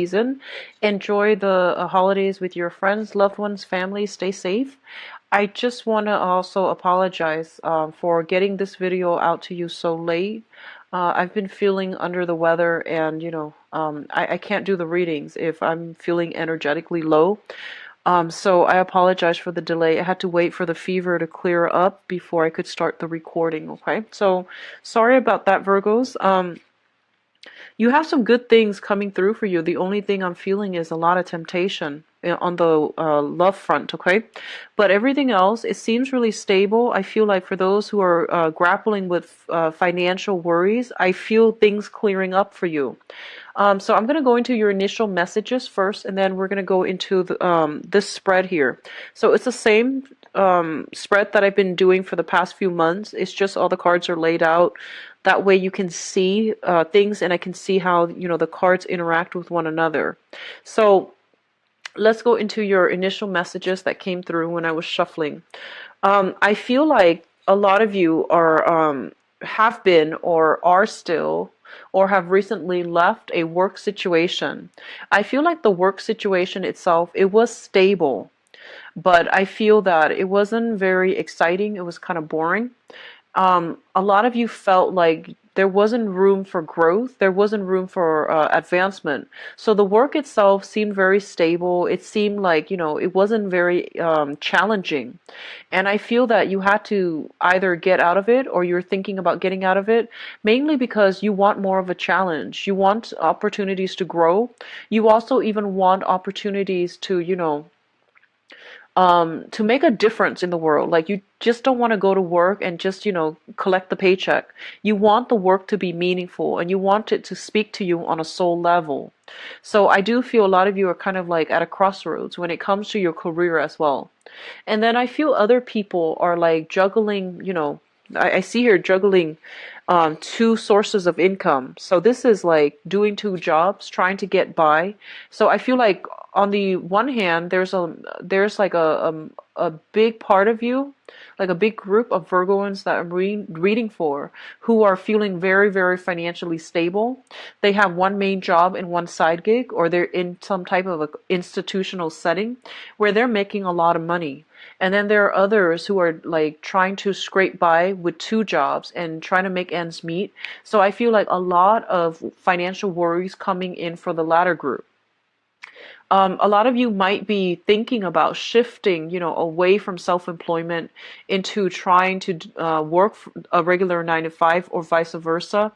season. Enjoy the holidays with your friends, loved ones, family. Stay safe. I just want to also apologize for getting this video out to you so late. I've been feeling under the weather, and I can't do the readings if I'm feeling energetically low. So I apologize for the delay. I had to wait for the fever to clear up before I could start the recording, okay? So sorry about that, Virgos. You have some good things coming through for you. The only thing I'm feeling is a lot of temptation on the love front, okay? But everything else, it seems really stable. I feel like for those who are grappling with financial worries, I feel things clearing up for you. So I'm going to go into your initial messages first, and then we're going to go into this spread here. So it's the same spread that I've been doing for the past few months. It's just all the cards are laid out. That way you can see things, and I can see how the cards interact with one another. So let's go into your initial messages that came through when I was shuffling. I feel like a lot of you are have been or are still or have recently left a work situation. I feel like the work situation itself, it was stable, but I feel that it wasn't very exciting. It was kind of boring. A lot of you felt like there wasn't room for growth, there wasn't room for advancement. So the work itself seemed very stable. It seemed like, it wasn't very challenging. And I feel that you had to either get out of it or you're thinking about getting out of it, mainly because you want more of a challenge. You want opportunities to grow. You also even want opportunities to make a difference in the world. Like, you just don't want to go to work and just, collect the paycheck. You want the work to be meaningful, and you want it to speak to you on a soul level. So I do feel a lot of you are kind of like at a crossroads when it comes to your career as well. And then I feel other people are like juggling, I see here juggling two sources of income. So this is like doing two jobs, trying to get by. So I feel like on the one hand, there's like a big part of you, like a big group of Virgoans that I'm reading for, who are feeling very, very financially stable. They have one main job and one side gig, or they're in some type of a institutional setting where they're making a lot of money. And then there are others who are like trying to scrape by with two jobs and trying to make ends meet. So I feel like a lot of financial worries coming in for the latter group. A lot of you might be thinking about shifting, away from self-employment into trying to work a regular 9 to 5 or vice versa,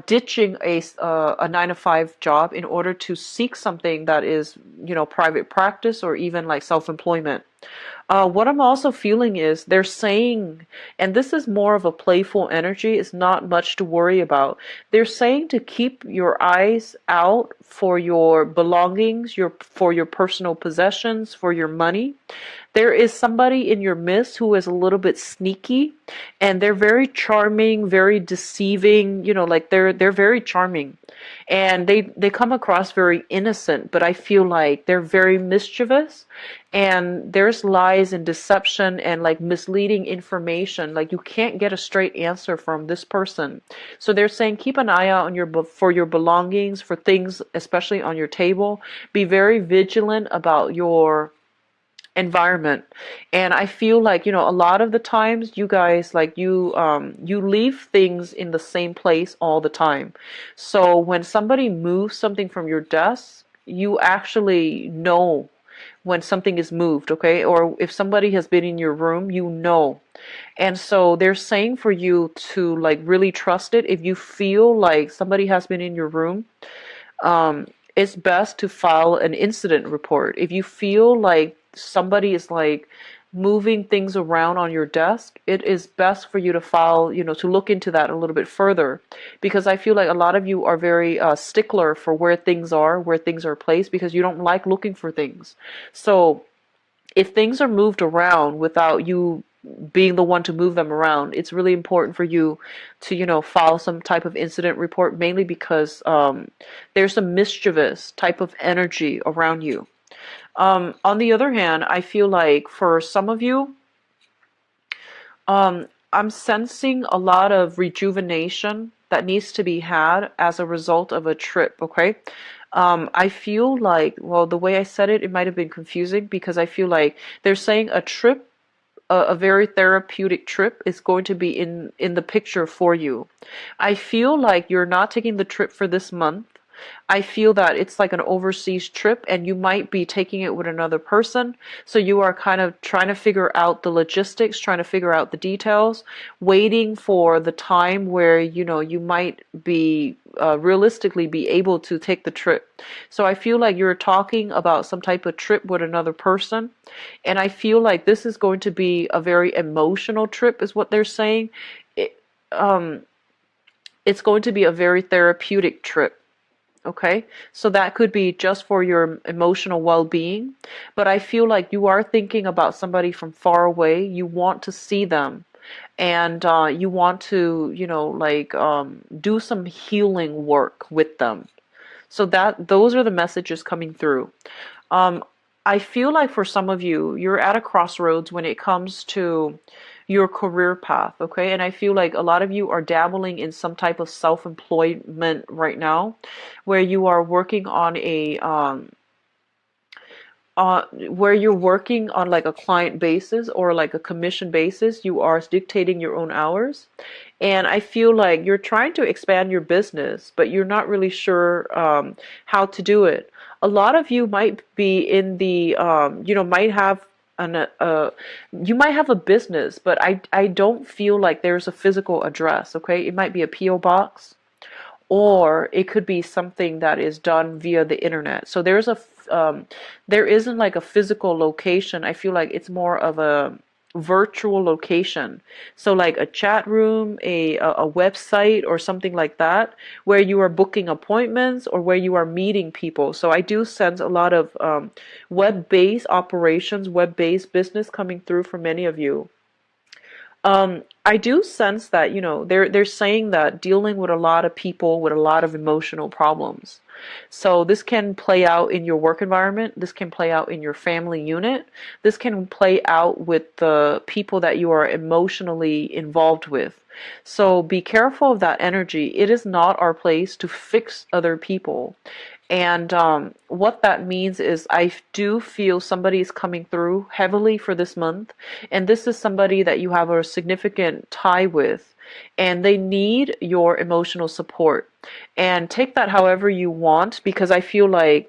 ditching a 9 to 5 job in order to seek something that is, private practice or even like self-employment. What I'm also feeling is they're saying, and this is more of a playful energy, it's not much to worry about. They're saying to keep your eyes out for your belongings, for your personal possessions, for your money. There is somebody in your midst who is a little bit sneaky, and they're very charming, very deceiving, like they're very charming. And they come across very innocent, but I feel like they're very mischievous, and there's lies and deception and like misleading information. Like, you can't get a straight answer from this person. So they're saying keep an eye out on for your belongings, for things especially on your table. Be very vigilant about your environment. And I feel like, a lot of the times you guys, like, you leave things in the same place all the time. So when somebody moves something from your desk, you actually know when something is moved, okay? Or if somebody has been in your room, you know. And so they're saying for you to like really trust it. If you feel like somebody has been in your room, it's best to file an incident report. If you feel like somebody is like moving things around on your desk, it is best for you to file, to look into that a little bit further. Because I feel like a lot of you are very stickler for where things are placed, because you don't like looking for things. So if things are moved around without you being the one to move them around, it's really important for you to, file some type of incident report, mainly because there's a mischievous type of energy around you. On the other hand, I feel like for some of you, I'm sensing a lot of rejuvenation that needs to be had as a result of a trip, okay? I feel like, well, the way I said it, it might have been confusing because I feel like they're saying a trip, a very therapeutic trip is going to be in the picture for you. I feel like you're not taking the trip for this month. I feel that it's like an overseas trip and you might be taking it with another person. So you are kind of trying to figure out the logistics, trying to figure out the details, waiting for the time where, you might be realistically be able to take the trip. So I feel like you're talking about some type of trip with another person. And I feel like this is going to be a very emotional trip, is what they're saying. It, um, it's going to be a very therapeutic trip. Okay, so that could be just for your emotional well-being, but I feel like you are thinking about somebody from far away. You want to see them, and you want to, do some healing work with them. So that those are the messages coming through. Um, I feel like for some of you, you're at a crossroads when it comes to your career path, okay? And I feel like a lot of you are dabbling in some type of self-employment right now, where you are working on where you're working on like a client basis or like a commission basis. You are dictating your own hours. And I feel like you're trying to expand your business, but you're not really sure how to do it. A lot of you might be in the, might have you might have a business, but I don't feel like there's a physical address, okay? It might be a P.O. box, or it could be something that is done via the internet. So there isn't like a physical location. I feel like it's more of a virtual location. So like a chat room, a website or something like that, where you are booking appointments or where you are meeting people. So I do sense a lot of web-based operations, web-based business coming through for many of you. I do sense that, they're saying that dealing with a lot of people with a lot of emotional problems. So this can play out in your work environment. This can play out in your family unit. This can play out with the people that you are emotionally involved with. So be careful of that energy. It is not our place to fix other people. And what that means is I do feel somebody is coming through heavily for this month. And this is somebody that you have a significant tie with. And they need your emotional support. And take that however you want, because I feel like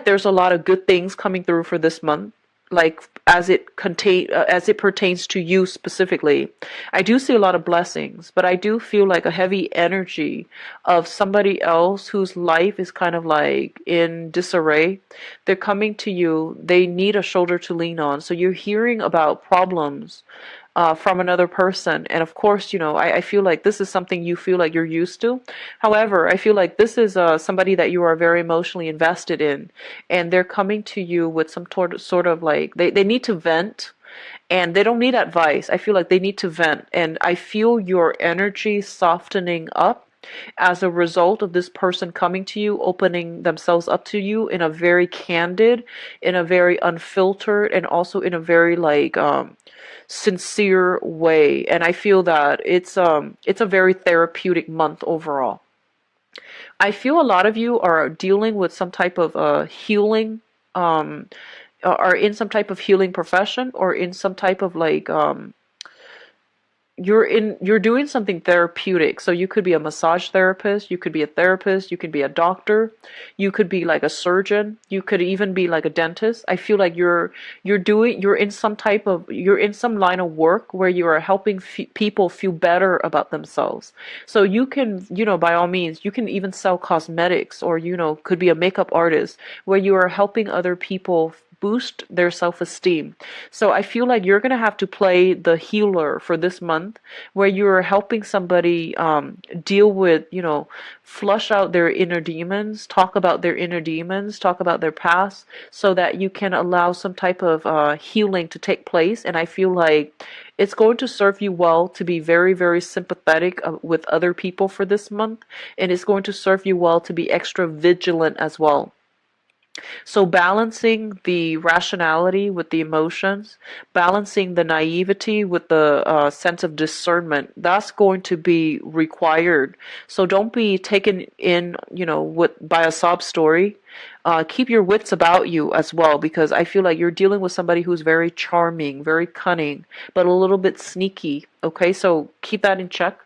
there's a lot of good things coming through for this month, like as it pertains to you specifically. I do see a lot of blessings, but I do feel like a heavy energy of somebody else whose life is kind of like in disarray. They're coming to you. They need a shoulder to lean on. So you're hearing about problems from another person. And of course, I feel like this is something you feel like you're used to. However, I feel like this is somebody that you are very emotionally invested in. And they're coming to you with some sort of like, they need to vent. And they don't need advice. I feel like they need to vent. And I feel your energy softening up as a result of this person coming to you, opening themselves up to you in a very candid, in a very unfiltered, and also in a very like sincere way. And I feel that it's a very therapeutic month overall. I feel a lot of you are dealing with some type of healing, are in some type of healing profession, or in some type of like you're doing something therapeutic. So you could be a massage therapist, you could be a therapist, you could be a doctor, you could be like a surgeon, you could even be like a dentist. I feel like you're in some line of work where you are helping people feel better about themselves. So you can, by all means, you can even sell cosmetics, or could be a makeup artist where you are helping other people boost their self-esteem. So I feel like you're going to have to play the healer for this month, where you're helping somebody deal with, flush out their inner demons, talk about their inner demons, talk about their past, so that you can allow some type of healing to take place. And I feel like it's going to serve you well to be very, very sympathetic with other people for this month. And it's going to serve you well to be extra vigilant as well. So balancing the rationality with the emotions, balancing the naivety with the sense of discernment, that's going to be required. So don't be taken in, by a sob story. Keep your wits about you as well, because I feel like you're dealing with somebody who's very charming, very cunning, but a little bit sneaky. Okay, so keep that in check.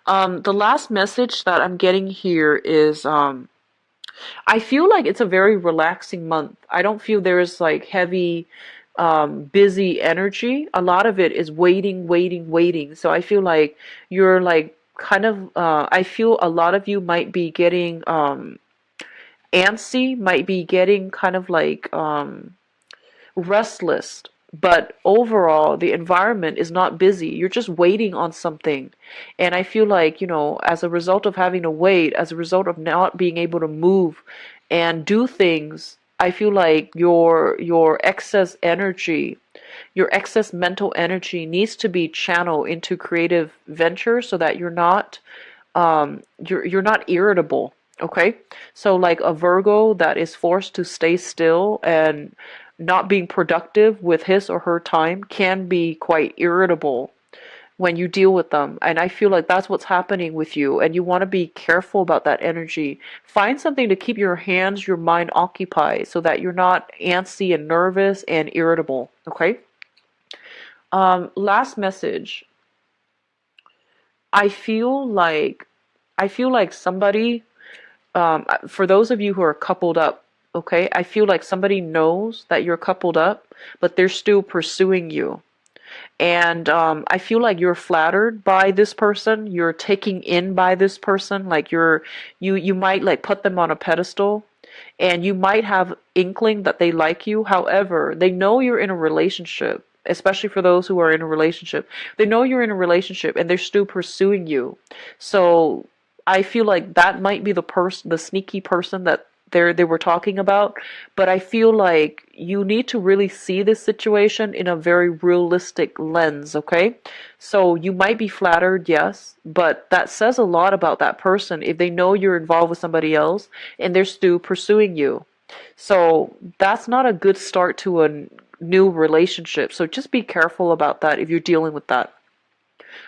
The last message that I'm getting here is I feel like it's a very relaxing month. I don't feel there's like heavy, busy energy. A lot of it is waiting, waiting, waiting. So I feel like you're like kind of, I feel a lot of you might be getting antsy, might be getting kind of like restless, but overall the environment is not busy. You're just waiting on something. And I feel like, as a result of having to wait, as a result of not being able to move and do things, I feel like your excess energy, your excess mental energy needs to be channeled into creative ventures so that you're not irritable. Okay, so like a Virgo that is forced to stay still and not being productive with his or her time can be quite irritable when you deal with them. And I feel like that's what's happening with you. And you want to be careful about that energy. Find something to keep your hands, your mind occupied so that you're not antsy and nervous and irritable. Okay. Last message. I feel like somebody, for those of you who are coupled up, okay, I feel like somebody knows that you're coupled up, but they're still pursuing you. And I feel like you're flattered by this person. You're taken in by this person. Like you might like put them on a pedestal, and you might have inkling that they like you. However, they know you're in a relationship. Especially for those who are in a relationship, they know you're in a relationship, and they're still pursuing you. So I feel like that might be the sneaky person that they were talking about. But I feel like you need to really see this situation in a very realistic lens, okay? So you might be flattered, yes, but that says a lot about that person if they know you're involved with somebody else and they're still pursuing you. So that's not a good start to a new relationship. So just be careful about that if you're dealing with that.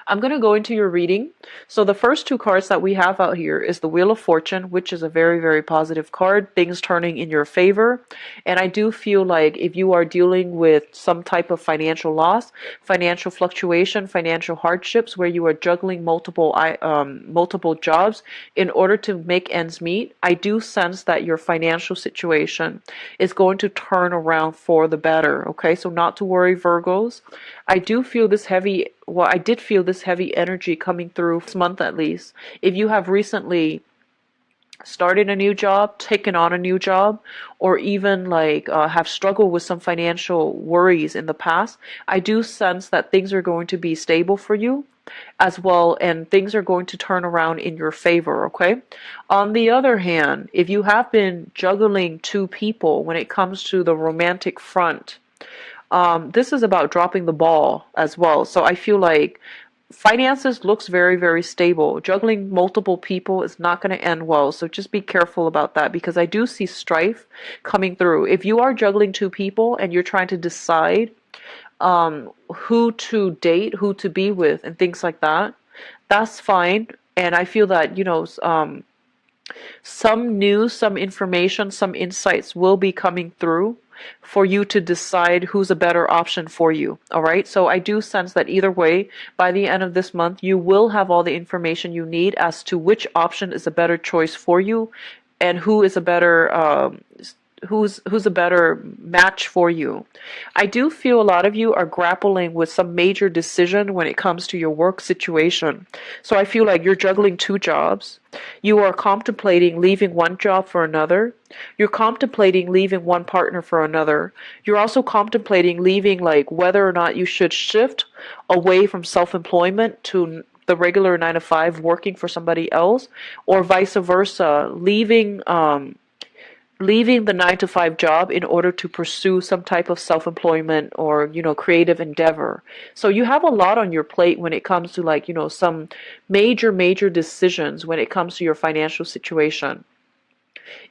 I'm going to go into your reading. So the first two cards that we have out here is the Wheel of Fortune, which is a very, very positive card, things turning in your favor. And I do feel like if you are dealing with some type of financial loss, financial fluctuation, financial hardships, where you are juggling multiple jobs in order to make ends meet, I do sense that your financial situation is going to turn around for the better. Okay, so not to worry, Virgos. I did feel this heavy energy coming through this month at least. If you have recently started a new job, taken on a new job, or even like have struggled with some financial worries in the past, I do sense that things are going to be stable for you as well, and things are going to turn around in your favor, okay? On the other hand, if you have been juggling two people when it comes to the romantic front, this is about dropping the ball as well. So I feel like finances looks very, very stable. Juggling multiple people is not going to end well. So just be careful about that, because I do see strife coming through. If you are juggling two people and you're trying to decide who to date, who to be with, and things like that, that's fine. And I feel that, some news, some information, some insights will be coming through for you to decide who's a better option for you. All right. So I do sense that either way, by the end of this month, you will have all the information you need as to which option is a better choice for you and who is a better who's a better match for you. I do feel a lot of you are grappling with some major decision when it comes to your work situation. So I feel like you're juggling two jobs. You are contemplating leaving one job for another. You're contemplating leaving one partner for another. You're also contemplating leaving, like whether or not you should shift away from self-employment to the regular 9 to 5 working for somebody else, or vice versa, leaving the 9 to 5 job in order to pursue some type of self-employment or, creative endeavor. So you have a lot on your plate when it comes to like, some major decisions when it comes to your financial situation.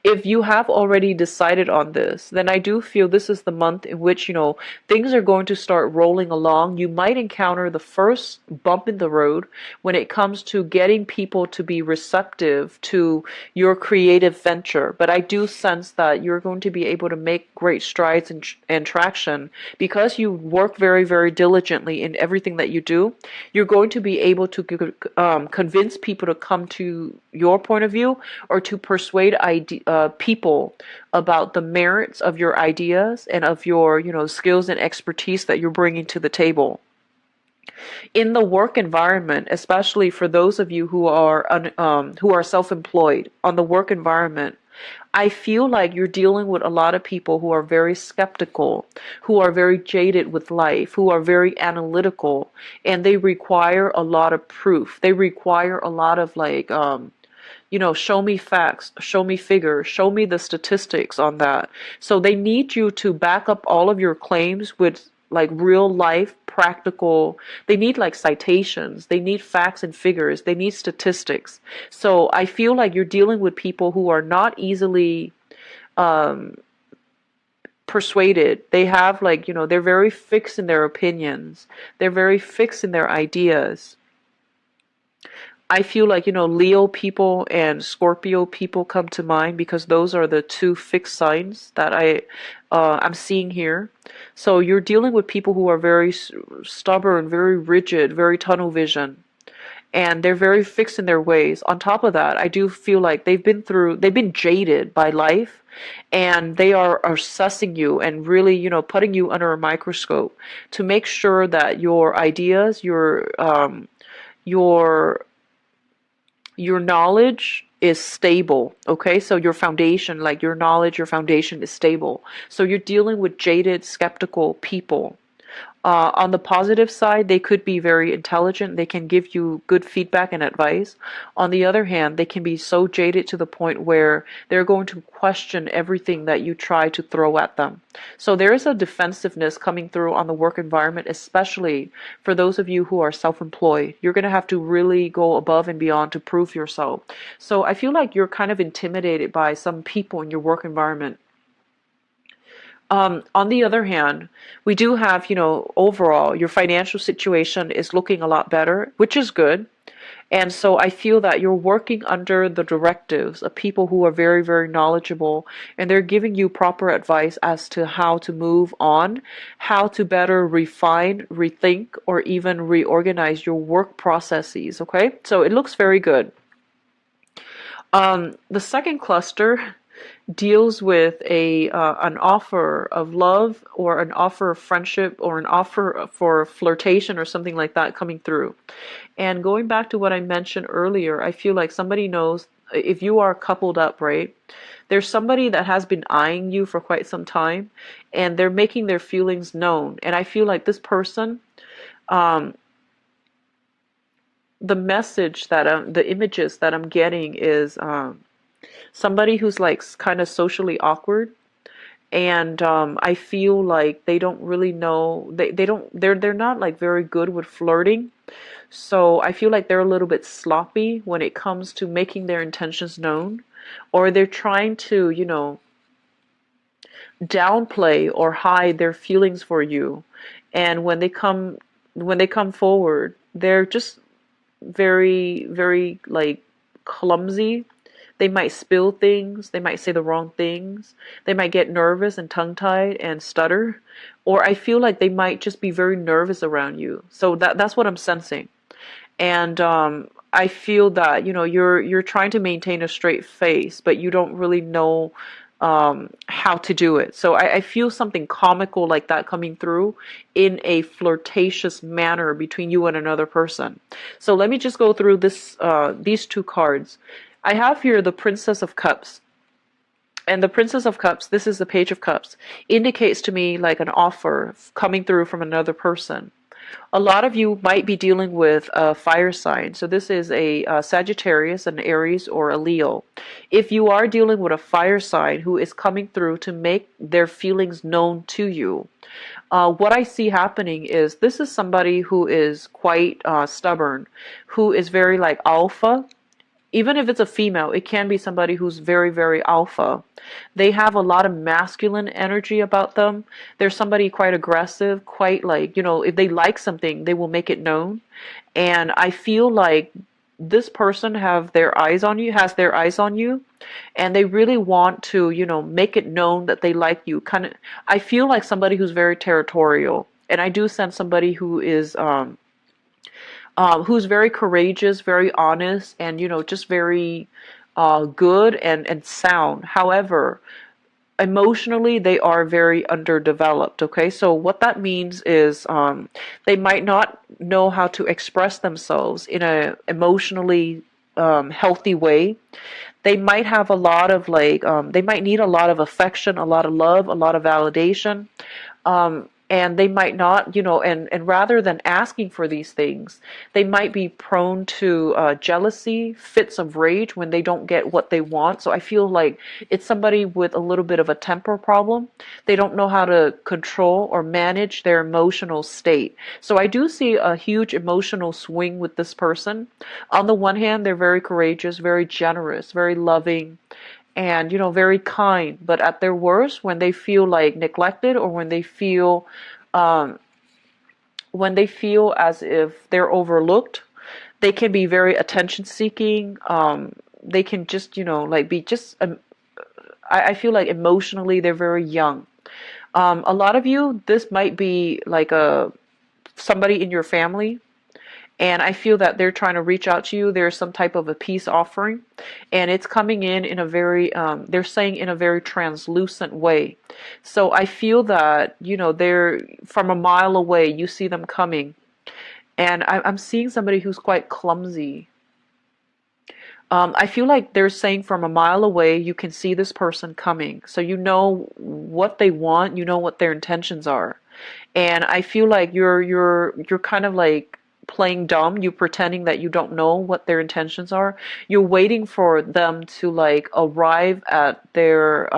If you have already decided on this, then I do feel this is the month in which, things are going to start rolling along. You might encounter the first bump in the road when it comes to getting people to be receptive to your creative venture. But I do sense that you're going to be able to make great strides and traction because you work very, very diligently in everything that you do. You're going to be able to convince people to come to your point of view, or to persuade people about the merits of your ideas and of your, skills and expertise that you're bringing to the table. In the work environment, especially for those of you who are self-employed, on the work environment, I feel like you're dealing with a lot of people who are very skeptical, who are very jaded with life, who are very analytical, and they require a lot of proof. They require a lot of show me facts, show me figures, show me the statistics on that. So they need you to back up all of your claims with like real life practical. They need like citations, they need facts and figures, they need statistics. So I feel like you're dealing with people who are not easily persuaded. They have they're very fixed in their opinions, they're very fixed in their ideas. I feel like, Leo people and Scorpio people come to mind because those are the two fixed signs that I'm seeing here. So you're dealing with people who are very stubborn, very rigid, very tunnel vision, and they're very fixed in their ways. On top of that, I do feel like they've been jaded by life, and they are assessing you and really, putting you under a microscope to make sure that your ideas, your knowledge is stable. Okay, so your foundation, like your knowledge, your foundation is stable. So you're dealing with jaded, skeptical people. On the positive side, they could be very intelligent. They can give you good feedback and advice. On the other hand, they can be so jaded to the point where they're going to question everything that you try to throw at them. So there is a defensiveness coming through on the work environment, especially for those of you who are self-employed. You're going to have to really go above and beyond to prove yourself. So I feel like you're kind of intimidated by some people in your work environment. On the other hand, we do have, overall, your financial situation is looking a lot better, which is good. And so I feel that you're working under the directives of people who are very, very knowledgeable, and they're giving you proper advice as to how to move on, how to better refine, rethink, or even reorganize your work processes. Okay, so it looks very good. The second cluster deals with an offer of love, or an offer of friendship, or an offer for flirtation or something like that coming through. And going back to what I mentioned earlier, I feel like somebody knows if you are coupled up, right? There's somebody that has been eyeing you for quite some time, and they're making their feelings known. And I feel like this person, the message that the images that I'm getting is somebody who's like kind of socially awkward, and I feel like they don't really know, they're not like very good with flirting. So I feel like they're a little bit sloppy when it comes to making their intentions known, or they're trying to, downplay or hide their feelings for you. And when they come forward, they're just very, very like clumsy. They might spill things, they might say the wrong things, they might get nervous and tongue-tied and stutter, or I feel like they might just be very nervous around you. So that's what I'm sensing. And I feel that, you're trying to maintain a straight face, but you don't really know how to do it. So I feel something comical like that coming through in a flirtatious manner between you and another person. So let me just go through these two cards. I have here the Princess of Cups. And the Princess of Cups, this is the Page of Cups, indicates to me like an offer coming through from another person. A lot of you might be dealing with a fire sign. So this is a Sagittarius, an Aries, or a Leo. If you are dealing with a fire sign who is coming through to make their feelings known to you, what I see happening is this is somebody who is quite stubborn, who is very like alpha, even if it's a female, it can be somebody who's very, very alpha. They have a lot of masculine energy about them. They're somebody quite aggressive, quite like, if they like something, they will make it known. And I feel like this person has their eyes on you, and they really want to, make it known that they like you. Kind of, I feel like somebody who's very territorial. And I do sense somebody who's very courageous, very honest, and just very good and sound. However, emotionally they are very underdeveloped. Okay, so what that means is they might not know how to express themselves in a emotionally healthy way. They might have a lot of they might need a lot of affection, a lot of love, a lot of validation. And they might not, and rather than asking for these things, they might be prone to jealousy, fits of rage when they don't get what they want. So I feel like it's somebody with a little bit of a temper problem. They don't know how to control or manage their emotional state. So I do see a huge emotional swing with this person. On the one hand, they're very courageous, very generous, very loving, and very kind. But at their worst, when they feel like neglected, or um, when they feel as if they're overlooked, they can be very attention seeking. They can just be just I feel like emotionally they're very young. A lot of you, this might be like a somebody in your family, and I feel that they're trying to reach out to you. There's some type of a peace offering, and it's coming in a very, they're saying in a very translucent way. So I feel that, they're from a mile away, you see them coming, and I'm seeing somebody who's quite clumsy. I feel like they're saying from a mile away, you can see this person coming. So you know what they want, you know what their intentions are. And I feel like you're kind of like playing dumb. You're pretending that you don't know what their intentions are. You're waiting for them to like arrive at their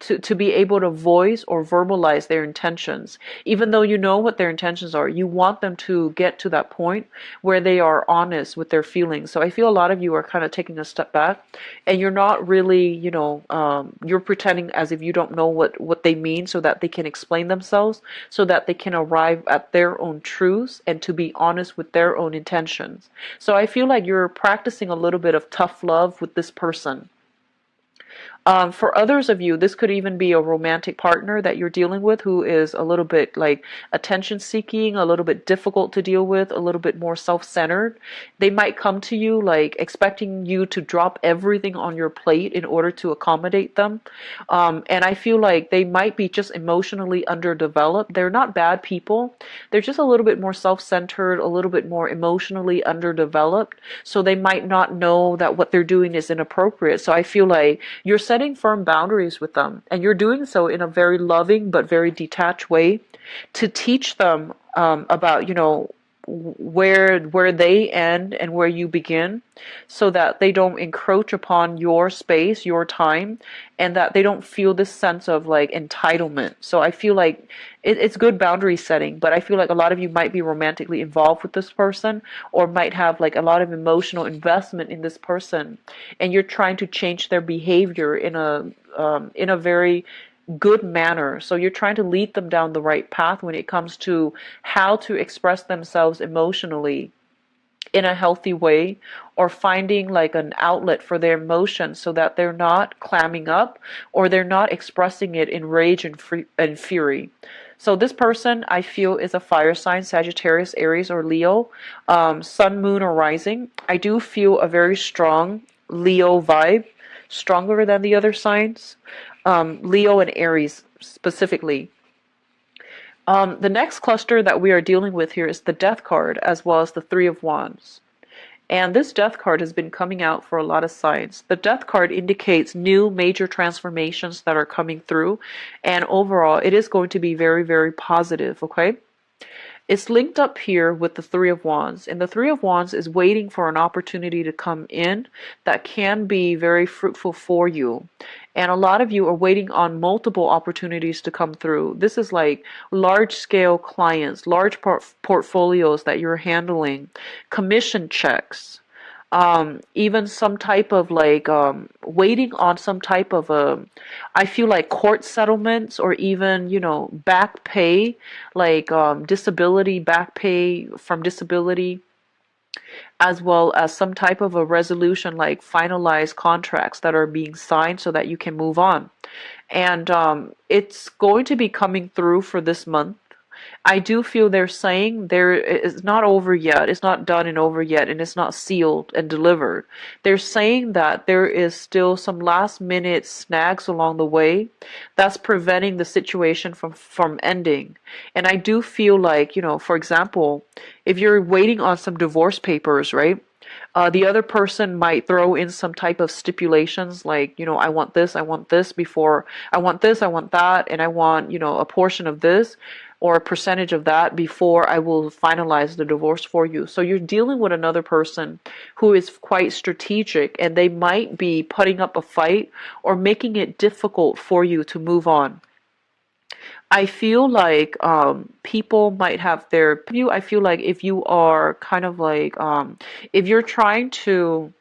to be able to voice or verbalize their intentions. Even though you know what their intentions are, you want them to get to that point where they are honest with their feelings. So I feel a lot of you are kind of taking a step back, and you're not really, you're pretending as if you don't know what they mean, so that they can explain themselves, so that they can arrive at their own truths and to be honest with their own intentions. So I feel like you're practicing a little bit of tough love with this person. For others of you, this could even be a romantic partner that you're dealing with who is a little bit like attention seeking, a little bit difficult to deal with, a little bit more self-centered. They might come to you like expecting you to drop everything on your plate in order to accommodate them. And I feel like they might be just emotionally underdeveloped. They're not bad people. They're just a little bit more self-centered, a little bit more emotionally underdeveloped. So they might not know that what they're doing is inappropriate. So I feel like you're setting firm boundaries with them, and you're doing so in a very loving but very detached way to teach them about where they end and where you begin, so that they don't encroach upon your space, your time, and that they don't feel this sense of like entitlement. So I feel like it's good boundary setting, but I feel like a lot of you might be romantically involved with this person, or might have like a lot of emotional investment in this person, and you're trying to change their behavior in a very good manner. So you're trying to lead them down the right path when it comes to how to express themselves emotionally in a healthy way, or finding like an outlet for their emotions so that they're not clamming up, or they're not expressing it in rage and fury. So this person, I feel, is a fire sign: Sagittarius, Aries, or Leo, sun, moon, or rising. I do feel a very strong Leo vibe, stronger than the other signs. Leo and Aries specifically. The next cluster that we are dealing with here is the Death card, as well as the Three of Wands. And this Death card has been coming out for a lot of signs. The Death card indicates new major transformations that are coming through, and overall it is going to be very, very positive, okay? It's linked up here with the Three of Wands, and the Three of Wands is waiting for an opportunity to come in that can be very fruitful for you. And a lot of you are waiting on multiple opportunities to come through. This is like large scale clients, large portfolios that you're handling, commission checks, Even some type of like waiting on some type of I feel like court settlements, or even, back pay, like disability back pay from disability, as well as some type of a resolution, like finalized contracts that are being signed so that you can move on. And it's going to be coming through for this month. I do feel they're saying there it's not over yet, it's not done and over yet, and it's not sealed and delivered. They're saying that there is still some last minute snags along the way that's preventing the situation from ending. And I do feel like, for example, if you're waiting on some divorce papers, right? The other person might throw in some type of stipulations like, I want this before, I want this, I want that, and I want, a portion of this or a percentage of that before I will finalize the divorce for you. So you're dealing with another person who is quite strategic, and they might be putting up a fight or making it difficult for you to move on. I feel like people might have their view. I feel like if you are kind of like if you're trying to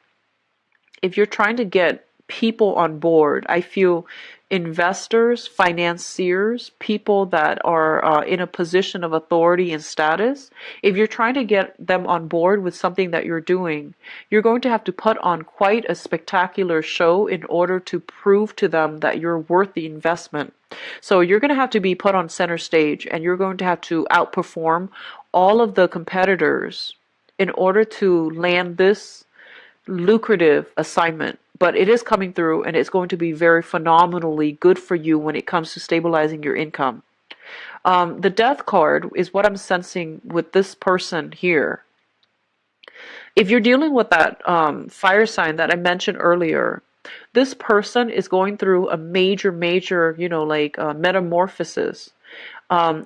if you're trying to get people on board, I feel investors, financiers, people that are in a position of authority and status, if you're trying to get them on board with something that you're doing, you're going to have to put on quite a spectacular show in order to prove to them that you're worth the investment. So you're going to have to be put on center stage, and you're going to have to outperform all of the competitors in order to land this lucrative assignment. But it is coming through, and it's going to be very phenomenally good for you when it comes to stabilizing your income. The death card is what I'm sensing with this person here. If you're dealing with that fire sign that I mentioned earlier, this person is going through a major, like metamorphosis.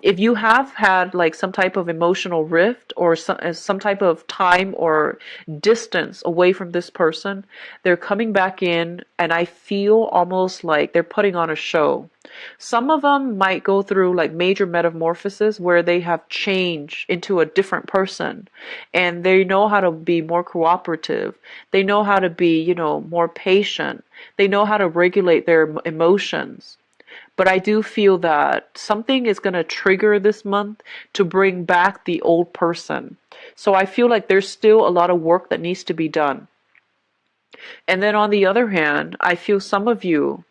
If you have had like some type of emotional rift, or some type of time or distance away from this person, they're coming back in, and I feel almost like they're putting on a show. Some of them might go through like major metamorphosis where they have changed into a different person, and they know how to be more cooperative. They know how to be, more patient. They know how to regulate their emotions. But I do feel that something is going to trigger this month to bring back the old person. So I feel like there's still a lot of work that needs to be done. And then on the other hand, I feel some of you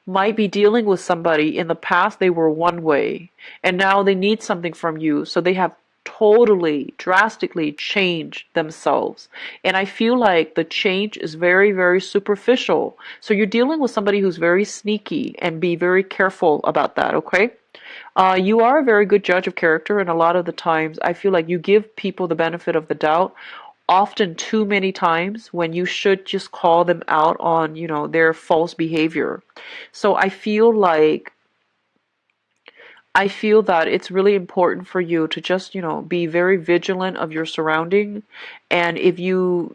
might be dealing with somebody in the past. They were one way, and now they need something from you, so they have totally drastically changed themselves. And I feel like the change is very superficial, so you're dealing with somebody who's very sneaky, and be very careful about that. Okay, you are a very good judge of character, and a lot of the times I feel like you give people the benefit of the doubt, often too many times, when you should just call them out on, their false behavior. So I feel that it's really important for you to just, be very vigilant of your surrounding. And if you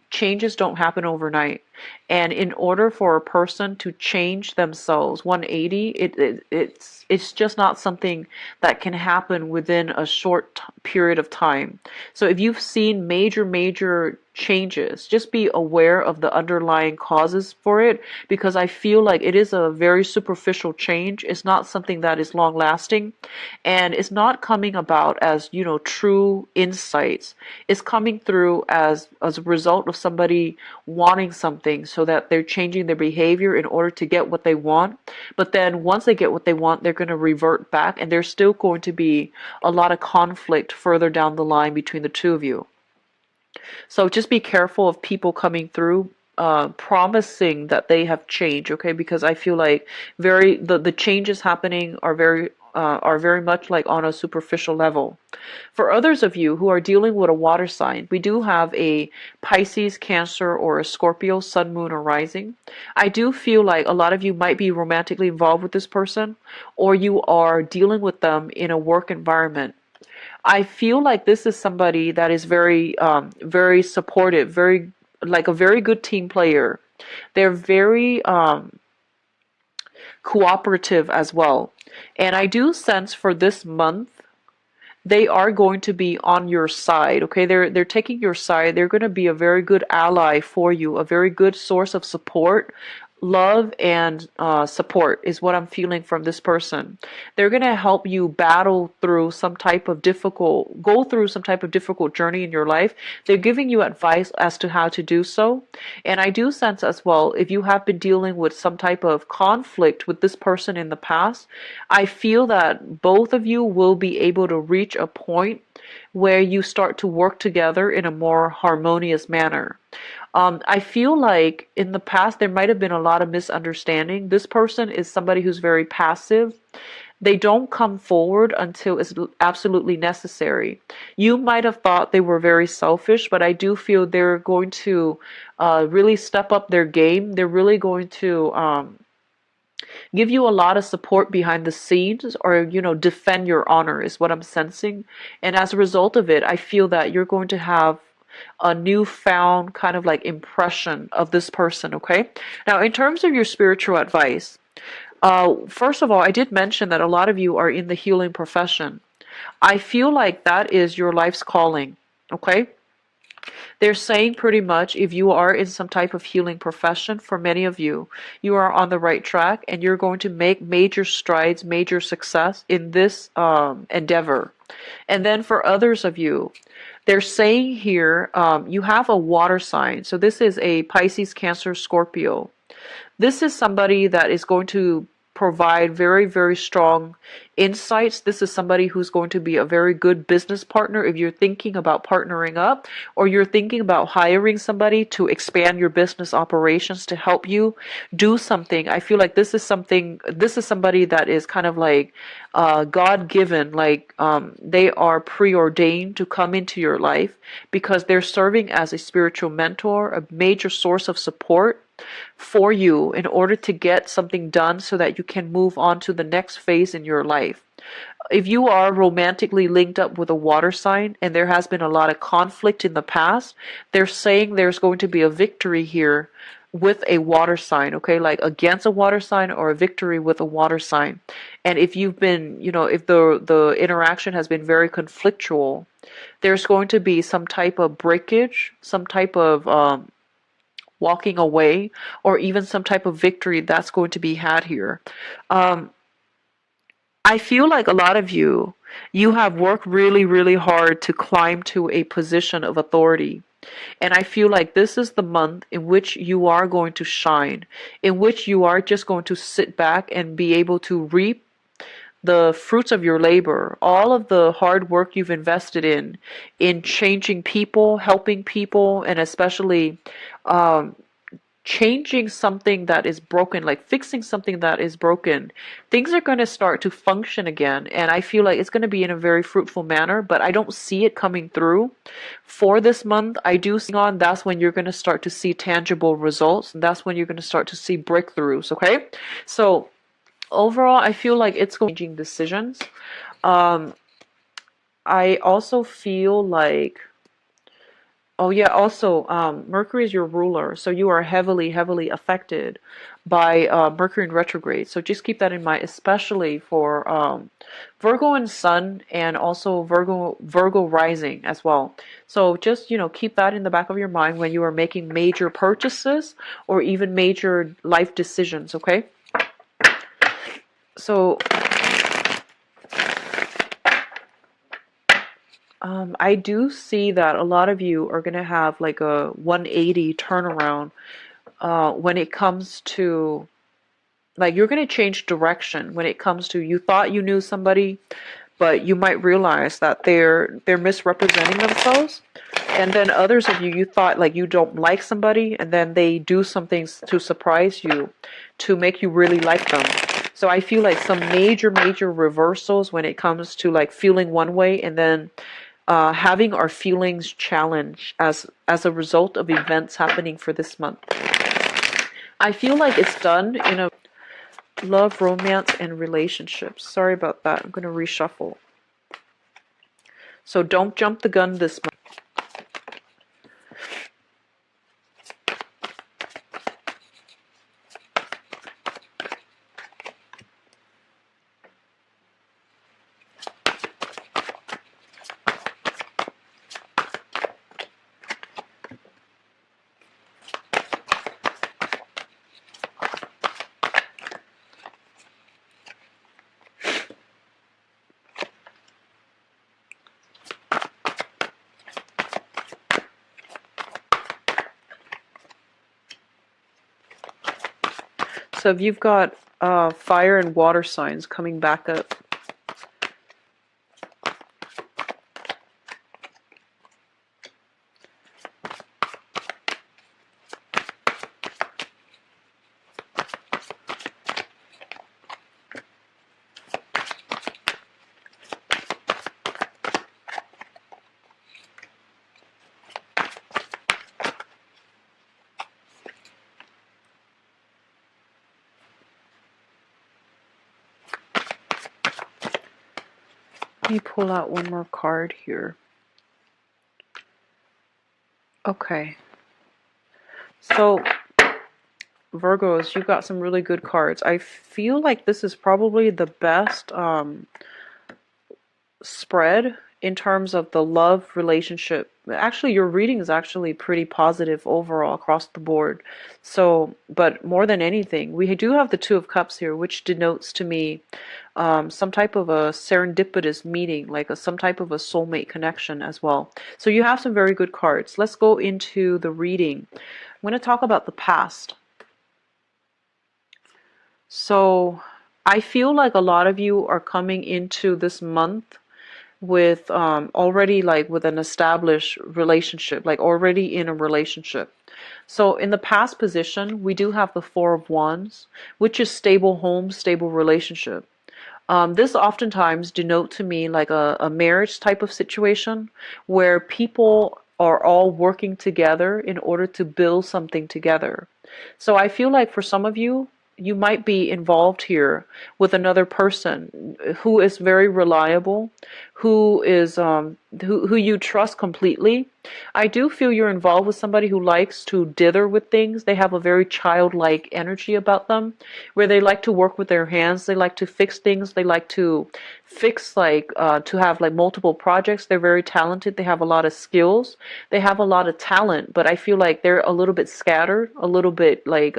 changes don't happen overnight. And in order for a person to change themselves 180, it's just not something that can happen within a short period of time. So if you've seen major changes, just be aware of the underlying causes for it, because I feel like it is a very superficial change. It's not something that is long lasting, and it's not coming about as, true insights. It's coming through as a result of somebody wanting something, so that they're changing their behavior in order to get what they want. But then once they get what they want, they're going to revert back, and there's still going to be a lot of conflict further down the line between the two of you. So just be careful of people coming through promising that they have changed, okay? Because I feel like the changes happening are very much like on a superficial level. For others of you who are dealing with a water sign, we do have a Pisces, Cancer, or a Scorpio sun, moon, or rising. I do feel like a lot of you might be romantically involved with this person, or you are dealing with them in a work environment. I feel like this is somebody that is very supportive, very like a very good team player. They're very cooperative as well. And I do sense for this month, they are going to be on your side, okay? They're taking your side. They're going to be a very good ally for you, a very good source of support. Love and support is what I'm feeling from this person. They're going to help you battle through some type of difficult, go through some type of difficult journey in your life. They're giving you advice as to how to do so. And I do sense as well, if you have been dealing with some type of conflict with this person in the past, I feel that both of you will be able to reach a point where you start to work together in a more harmonious manner. I feel like in the past there might have been a lot of misunderstanding. This person is somebody who's very passive. They don't come forward until it's absolutely necessary. You might have thought they were very selfish, but I do feel they're going to really step up their game. They're really going to give you a lot of support behind the scenes, or defend your honor is what I'm sensing. And as a result of it, I feel that you're going to have a newfound kind of like impression of this person. Okay, now in terms of your spiritual advice, first of all, I did mention that a lot of you are in the healing profession. I feel like that is your life's calling. Okay, they're saying pretty much if you are in some type of healing profession, for many of you, you are on the right track and you're going to make major strides, major success in this endeavor. And then for others of you, they're saying here, you have a water sign. So this is a Pisces, Cancer, Scorpio. This is somebody that is going to provide very, very strong insights. This is somebody who's going to be a very good business partner if you're thinking about partnering up, or you're thinking about hiring somebody to expand your business operations to help you do something. I feel like this is somebody that is kind of like God-given, like they are preordained to come into your life because they're serving as a spiritual mentor, a major source of support for you in order to get something done so that you can move on to the next phase in your life. If you are romantically linked up with a water sign and there has been a lot of conflict in the past, they're saying there's going to be a victory here with a water sign, okay? Like against a water sign, or a victory with a water sign. And if you've been, if the interaction has been very conflictual, there's going to be some type of breakage, some type of walking away, or even some type of victory that's going to be had here. I feel like a lot of you have worked really, really hard to climb to a position of authority. And I feel like this is the month in which you are going to shine, in which you are just going to sit back and be able to reap the fruits of your labor, all of the hard work you've invested in changing people, helping people, and especially changing something that is broken, like fixing something that is broken. Things are going to start to function again, and I feel like it's going to be in a very fruitful manner, but I don't see it coming through for this month. I do see on that's when you're going to start to see tangible results, and that's when you're going to start to see breakthroughs. Okay, so overall I feel like it's going to be changing decisions. I also feel like, oh yeah, also Mercury is your ruler, so you are heavily, heavily affected by Mercury in retrograde. So just keep that in mind, especially for Virgo and Sun, and also Virgo rising as well. So just keep that in the back of your mind when you are making major purchases or even major life decisions. Okay. So I do see that a lot of you are going to have like a 180 turnaround when it comes to, like, you're going to change direction when it comes to, you thought you knew somebody, but you might realize that they're misrepresenting themselves. And then others of you thought like you don't like somebody, and then they do something to surprise you, to make you really like them. So I feel like some major, major reversals when it comes to like feeling one way and then having our feelings challenged as a result of events happening for this month. I feel like it's done in a love, romance, and relationships. Sorry about that. I'm going to reshuffle. So don't jump the gun this month. So if you've got fire and water signs coming back up, let me pull out one more card here. Okay. So, Virgos, you got some really good cards. I feel like this is probably the best spread in terms of the love relationship. Actually, your reading is actually pretty positive overall across the board. So, but more than anything, we do have the Two of Cups here, which denotes to me some type of a serendipitous meeting, like some type of a soulmate connection as well. So you have some very good cards. Let's go into the reading. I'm going to talk about the past. So I feel like a lot of you are coming into this month with already like with an established relationship, like already in a relationship. So in the past position, we do have the Four of Wands, which is stable home, stable relationship. This oftentimes denote to me like a marriage type of situation where people are all working together in order to build something together. So I feel like for some of you, you might be involved here with another person who is very reliable, who is who you trust completely. I do feel you're involved with somebody who likes to dither with things. They have a very childlike energy about them, where they like to work with their hands. They like to fix things. They like to fix like to have like multiple projects. They're very talented. They have a lot of skills. They have a lot of talent, but I feel like they're a little bit scattered, a little bit like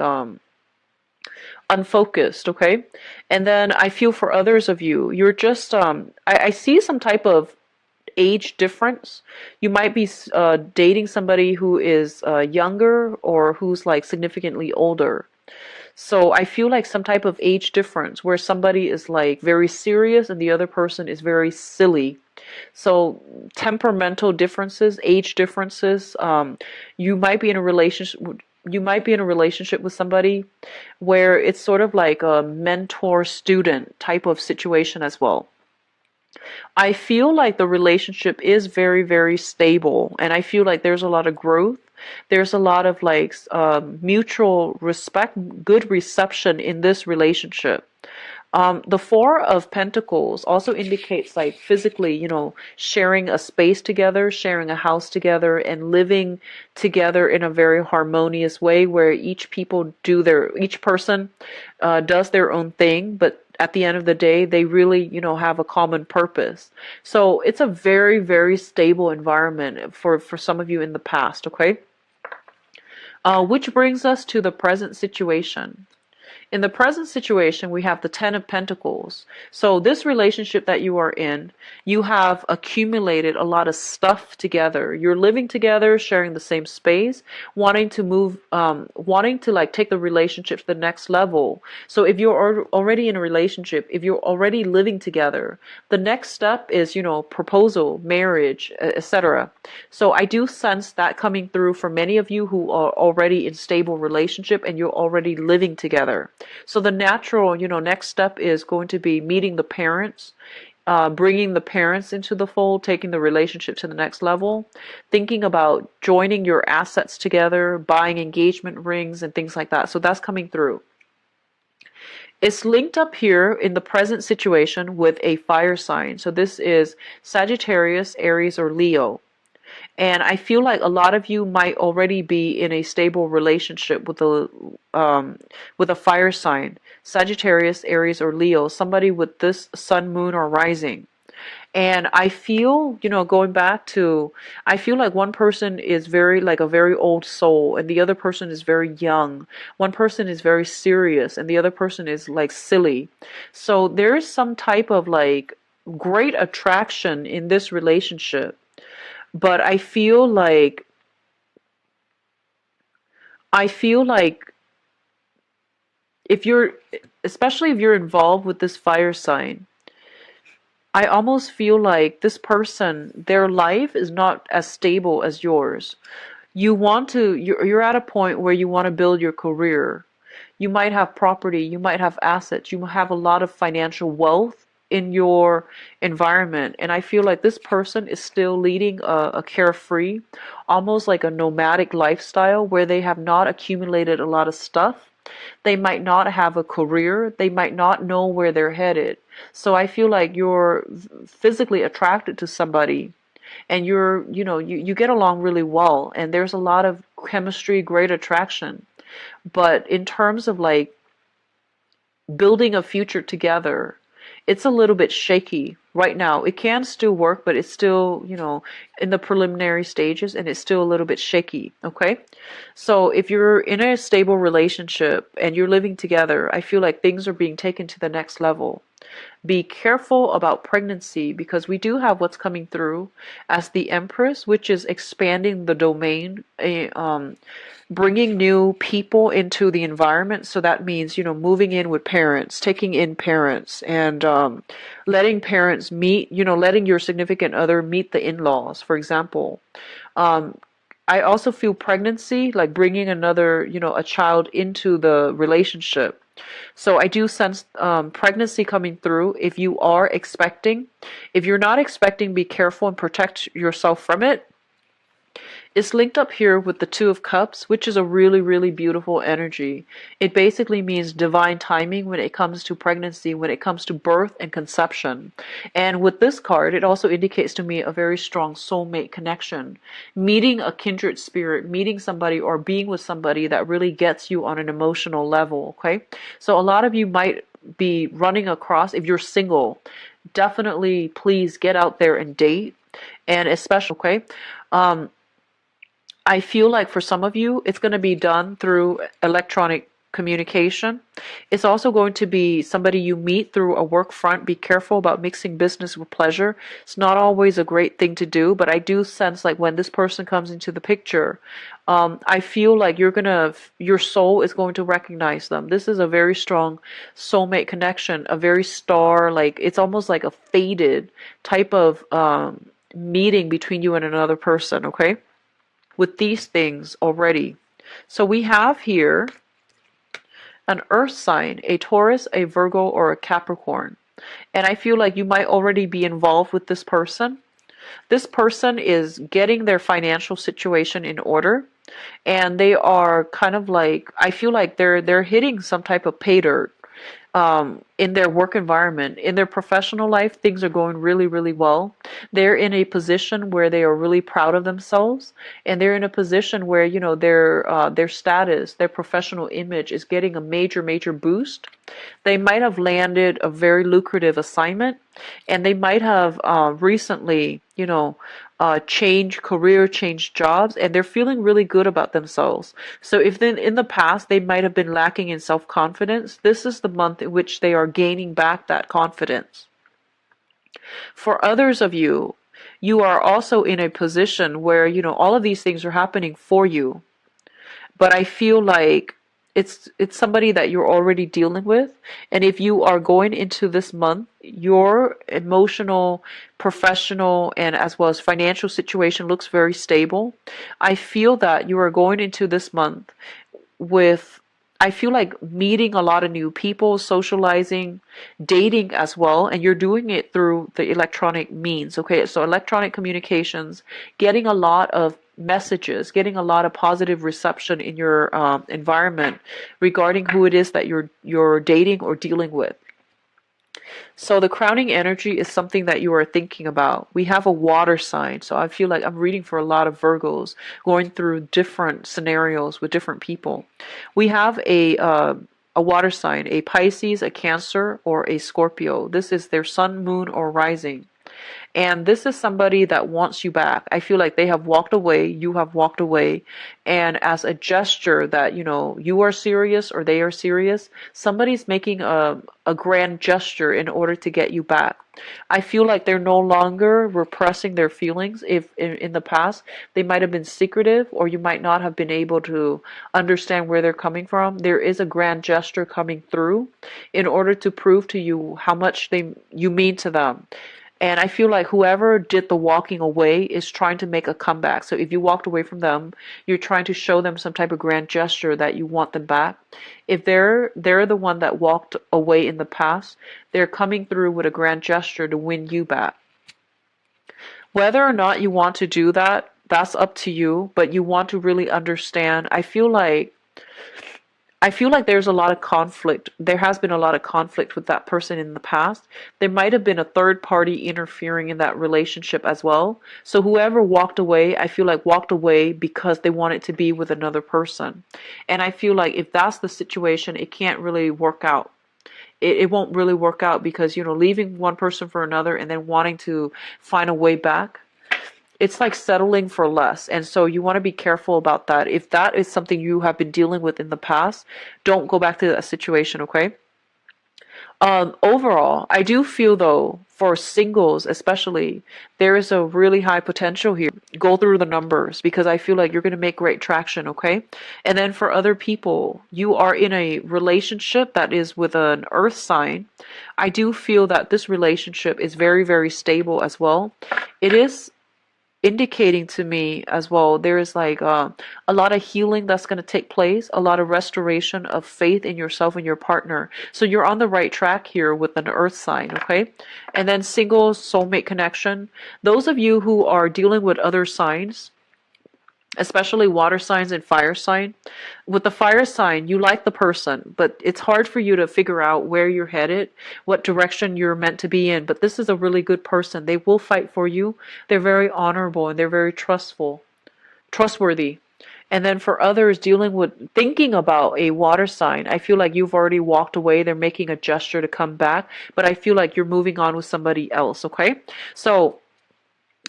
unfocused, okay? And then I feel for others of you, you're just, I see some type of age difference. You might be dating somebody who is younger or who's like significantly older. So I feel like some type of age difference where somebody is like very serious and the other person is very silly. So temperamental differences, age differences. You might be in a relationship. You might be in a relationship with somebody where it's sort of like a mentor-student type of situation as well. I feel like the relationship is very, very stable, and I feel like there's a lot of growth. There's a lot of like mutual respect, good reception in this relationship. The Four of Pentacles also indicates like physically, you know, sharing a space together, sharing a house together, and living together in a very harmonious way where each person does their own thing, but at the end of the day, they really, you know, have a common purpose. So it's a very, very stable environment for some of you in the past, okay? Which brings us to the present situation. In the present situation, we have the Ten of Pentacles. So this relationship that you are in, you have accumulated a lot of stuff together. You're living together, sharing the same space, wanting to move, wanting to like take the relationship to the next level. So if you're already in a relationship, if you're already living together, the next step is, you know, proposal, marriage, etc. So I do sense that coming through for many of you who are already in stable relationship and you're already living together. So the natural, you know, next step is going to be meeting the parents, bringing the parents into the fold, taking the relationship to the next level, thinking about joining your assets together, buying engagement rings and things like that. So that's coming through. It's linked up here in the present situation with a fire sign. So this is Sagittarius, Aries, or Leo. And I feel like a lot of you might already be in a stable relationship with a fire sign, Sagittarius, Aries, or Leo, somebody with this sun, moon, or rising. And I feel, you know, going back to, I feel like one person is very, like a very old soul, and the other person is very young. One person is very serious, and the other person is like silly. So there is some type of like great attraction in this relationship. But I feel like if you're, especially if you're involved with this fire sign, I almost feel like this person, their life is not as stable as yours. You're at a point where you want to build your career. You might have property, you might have assets, you have a lot of financial wealth in your environment. And I feel like this person is still leading a carefree, almost like a nomadic lifestyle where they have not accumulated a lot of stuff. They might not have a career, they might not know where they're headed. So I feel like you're physically attracted to somebody and you get along really well and there's a lot of chemistry, great attraction. But in terms of like building a future together, it's a little bit shaky right now. It can still work, but it's still, in the preliminary stages and it's still a little bit shaky. Okay. So if you're in a stable relationship and you're living together, I feel like things are being taken to the next level. Be careful about pregnancy because we do have what's coming through as the Empress, which is expanding the domain, bringing new people into the environment. So that means, moving in with parents, taking in parents, and letting parents meet, letting your significant other meet the in-laws, for example. I also feel pregnancy, like bringing another, a child into the relationship. So I do sense pregnancy coming through. If you are expecting, if you're not expecting, be careful and protect yourself from it. It's linked up here with the Two of Cups, which is a really, really beautiful energy. It basically means divine timing when it comes to pregnancy, when it comes to birth and conception. And with this card, it also indicates to me a very strong soulmate connection. Meeting a kindred spirit, meeting somebody or being with somebody that really gets you on an emotional level, okay? So a lot of you might be running across, if you're single, definitely please get out there and date. And especially, okay? I feel like for some of you, it's going to be done through electronic communication. It's also going to be somebody you meet through a work front. Be careful about mixing business with pleasure. It's not always a great thing to do, but I do sense like when this person comes into the picture, I feel like your soul is going to recognize them. This is a very strong soulmate connection, a very star, like it's almost like a fated type of meeting between you and another person, okay? With these things already. So we have here an earth sign, a Taurus, a Virgo, or a Capricorn. And I feel like you might already be involved with this person. This person is getting their financial situation in order. And they are kind of like, I feel like they're hitting some type of pay dirt. In their work environment, in their professional life, things are going really, really well. They're in a position where they are really proud of themselves, and they're in a position where their status, their professional image is getting a major, major boost. They might have landed a very lucrative assignment, and they might have recently, changed jobs, and they're feeling really good about themselves. So if then in the past they might have been lacking in self-confidence, this is the month in which they are gaining back that confidence. For others of you, you are also in a position where, all of these things are happening for you. But I feel like it's somebody that you're already dealing with, and if you are going into this month, your emotional, professional, and as well as financial situation looks very stable. I feel that you are going into this month with, I feel like meeting a lot of new people, socializing, dating as well, and you're doing it through the electronic means, okay? So electronic communications, getting a lot of messages, getting a lot of positive reception in your environment regarding who it is that you're dating or dealing with. So the crowning energy is something that you are thinking about. We have a water sign, so I feel like I'm reading for a lot of Virgos, going through different scenarios with different people. We have a water sign, a Pisces, a Cancer, or a Scorpio. This is their sun, moon, or rising. And this is somebody that wants you back. I feel like they have walked away, you have walked away, and as a gesture that, you are serious or they are serious, somebody's making a grand gesture in order to get you back. I feel like they're no longer repressing their feelings. If in the past they might have been secretive, or you might not have been able to understand where they're coming from, there is a grand gesture coming through in order to prove to you how much you mean to them. And I feel like whoever did the walking away is trying to make a comeback. So if you walked away from them, you're trying to show them some type of grand gesture that you want them back. If they're the one that walked away in the past, they're coming through with a grand gesture to win you back. Whether or not you want to do that, that's up to you, but you want to really understand. I feel like there's a lot of conflict. There has been a lot of conflict with that person in the past. There might have been a third party interfering in that relationship as well. So whoever walked away, I feel like walked away because they wanted to be with another person. And I feel like if that's the situation, it can't really work out. It won't really work out because, leaving one person for another and then wanting to find a way back, it's like settling for less. And so you want to be careful about that. If that is something you have been dealing with in the past, don't go back to that situation, okay? Overall, I do feel though, for singles especially, there is a really high potential here. Go through the numbers because I feel like you're going to make great traction, okay? And then for other people, you are in a relationship that is with an earth sign. I do feel that this relationship is very, very stable as well. It is indicating to me as well there is like a lot of healing that's going to take place, a lot of restoration of faith in yourself and your partner. So you're on the right track here with an earth sign, okay? And then single soulmate connection. Those of you who are dealing with other signs, especially water signs and fire sign. With the fire sign, you like the person, but it's hard for you to figure out where you're headed, what direction you're meant to be in. But this is a really good person. They will fight for you. They're very honorable and they're very trustworthy. And then for others dealing with thinking about a water sign, I feel like you've already walked away. They're making a gesture to come back, but I feel like you're moving on with somebody else, okay? So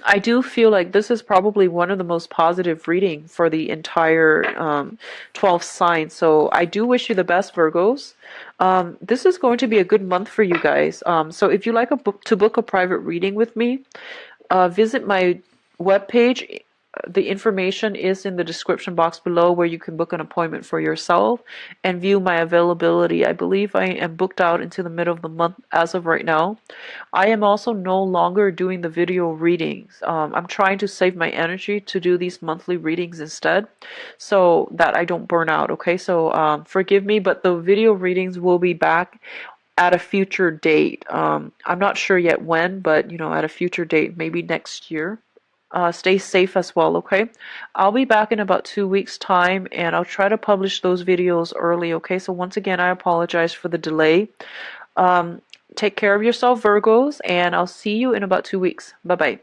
I do feel like this is probably one of the most positive reading for the entire 12 signs. So I do wish you the best, Virgos. This is going to be a good month for you guys. So if you like to book a private reading with me, visit my webpage. The information is in the description box below where you can book an appointment for yourself and view my availability. I believe I am booked out into the middle of the month as of right now. I am also no longer doing the video readings. I'm trying to save my energy to do these monthly readings instead so that I don't burn out, okay? So forgive me, but the video readings will be back at a future date. I'm not sure yet when, but at a future date, maybe next year. Stay safe as well, okay? I'll be back in about 2 weeks' time, and I'll try to publish those videos early, okay? So once again, I apologize for the delay. Take care of yourself, Virgos, and I'll see you in about 2 weeks. Bye-bye.